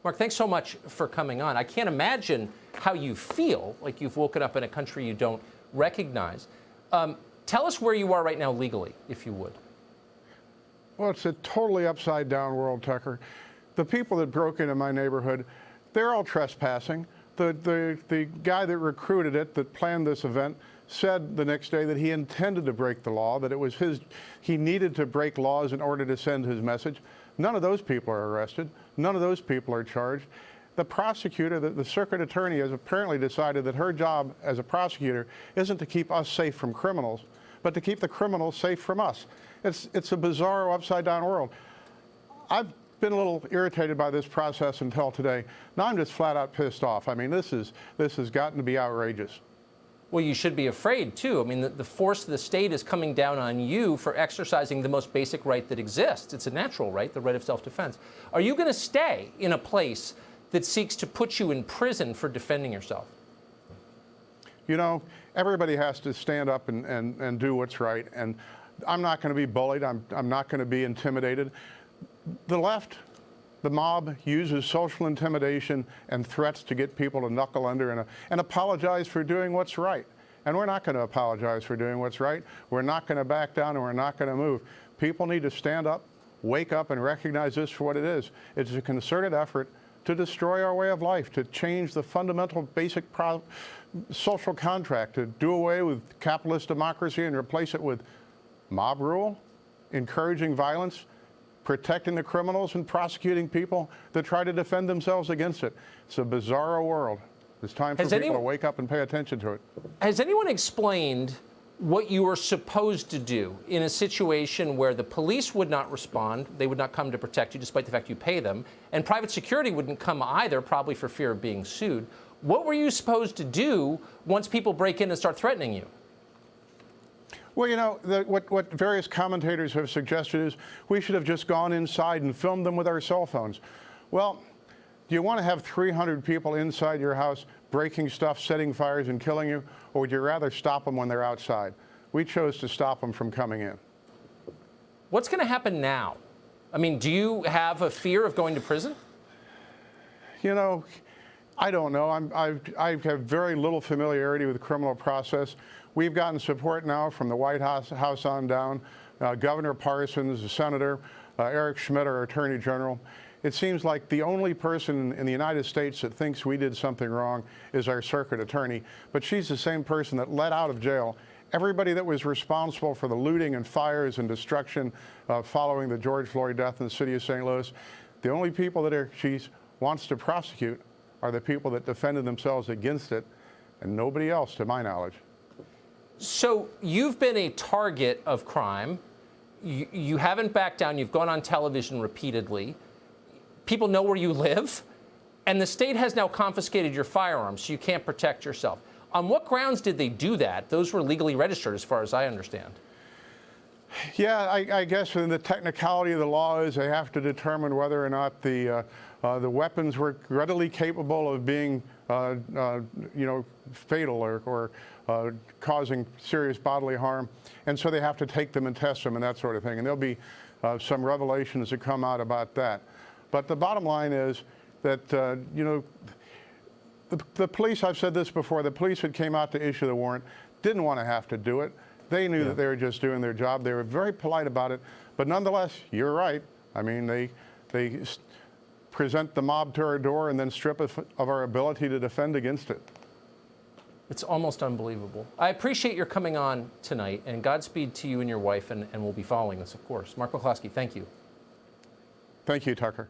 Mark, thanks so much for coming on. I can't imagine how you feel, like you've woken up in a country you don't recognize. Tell us where you are right now legally, if you would. Well, it's a totally upside down world, Tucker. The people that broke into my neighborhood, they're all trespassing. The guy that recruited it, that planned this event, said the next day that he intended to break the law, that it was he needed to break laws in order to send his message. None of those people are arrested. None of those people are charged. The prosecutor, the circuit attorney, has apparently decided that her job as a prosecutor isn't to keep us safe from criminals, but to keep the criminals safe from us. It's a bizarre, upside-down world. I've been a little irritated by this process until today. Now I'm just flat-out pissed off. I mean, this has gotten to be outrageous. Well, you should be afraid, too. I mean, the force of the state is coming down on you for exercising the most basic right that exists. It's a natural right, the right of self-defense. Are you going to stay in a place that seeks to put you in prison for defending yourself? You know, everybody has to stand up and do what's right. And I'm not going to be bullied. I'm not going to be intimidated. The left, the mob, uses social intimidation and threats to get people to knuckle under and apologize for doing what's right. And we're not going to apologize for doing what's right. We're not going to back down, and we're not going to move. People need to stand up, wake up, and recognize this for what it is. It's a concerted effort to destroy our way of life, to change the fundamental basic social contract, to do away with capitalist democracy and replace it with mob rule, encouraging violence, protecting the criminals, and prosecuting people that try to defend themselves against it. It's a bizarro world. It's time for people to wake up and pay attention to it. Has anyone explained what you are supposed to do in a situation where the police would not respond, they would not come to protect you despite the fact you pay them, and private security wouldn't come either, probably for fear of being sued? What were you supposed to do once people break in and start threatening you? Well, you know, what various commentators have suggested is we should have just gone inside and filmed them with our cell phones. Well, do you want to have 300 people inside your house breaking stuff, setting fires, and killing you, or would you rather stop them when they're outside? We chose to stop them from coming in. What's going to happen now? I mean, do you have a fear of going to prison? You know, I don't know. I have very little familiarity with the criminal process. We've gotten support now from the White House on down. Governor Parsons, the Senator, Eric Schmidt, our Attorney General. It seems like the only person in the United States that thinks we did something wrong is our circuit attorney. But she's the same person that let out of jail everybody that was responsible for the looting and fires and destruction following the George Floyd death in the city of St. Louis. The only people that she wants to prosecute are the people that defended themselves against it, and nobody else, to my knowledge. So you've been a target of crime. You haven't backed down. You've gone on television repeatedly. People know where you live. And the state has now confiscated your firearms, so you can't protect yourself. On what grounds did they do that? Those were legally registered, as far as I understand. Yeah, I guess in the technicality of the law is they have to determine whether or not the weapons were readily capable of being, you know, fatal or causing serious bodily harm. And so they have to take them and test them and that sort of thing. And there'll be some revelations that come out about that. But the bottom line is that, you know, the police, I've said this before, the police that came out to issue the warrant didn't want to have to do it. They knew that they were just doing their job. They were very polite about it. But nonetheless, you're right. I mean, they present the mob to our door and then strip us of our ability to defend against it. It's almost unbelievable. I appreciate your coming on tonight, and Godspeed to you and your wife, and we'll be following this, of course. Mark McCloskey, thank you. Thank you, Tucker.